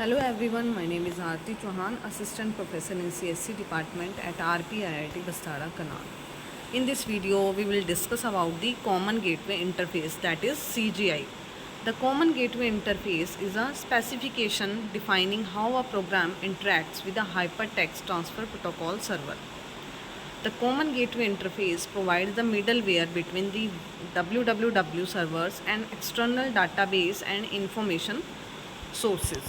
Hello everyone, my name is Aarti Chauhan, Assistant Professor in CSC Department at RPIIT Bastada, Kanal. In this video, we will discuss about the Common Gateway Interface, that is CGI. The Common Gateway Interface is a specification defining how a program interacts with a Hypertext Transfer Protocol server. The Common Gateway Interface provides the middleware between the www servers and external database and information sources.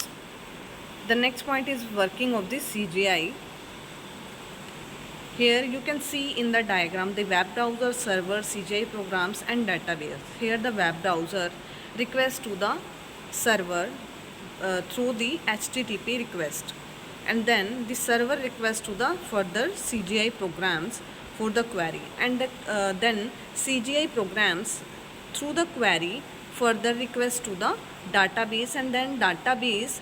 The next point is working of the CGI. Here you can see in the diagram the web browser, server, CGI programs and database. Here the web browser requests to the server through the HTTP request, and then the server requests to the further CGI programs for the query, and then CGI programs through the query further request to the database, and then database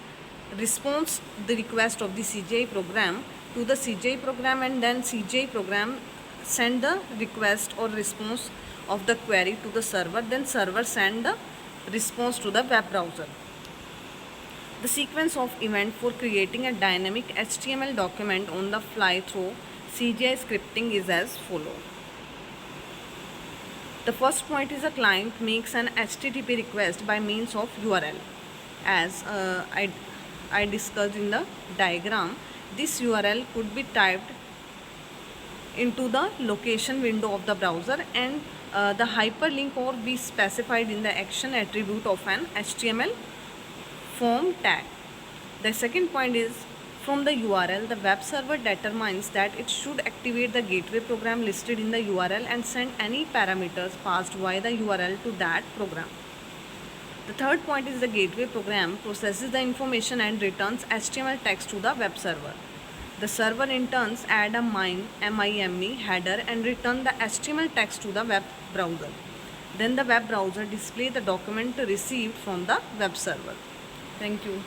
responds the request of the CGI program to the CGI program, and then CGI program send the request or response of the query to the server, then server send the response to the web browser. The sequence of event for creating a dynamic HTML document on the fly through CGI scripting is as follows. The first point is a client makes an HTTP request by means of URL. As I discussed in the diagram, this URL could be typed into the location window of the browser, and the hyperlink or be specified in the action attribute of an HTML form tag. The second point is from the URL, the web server determines that it should activate the gateway program listed in the URL and send any parameters passed via the URL to that program. The third point is the gateway program processes the information and returns HTML text to the web server. The server in turn add a MIME header and return the HTML text to the web browser. Then the web browser displays the document received from the web server. Thank you.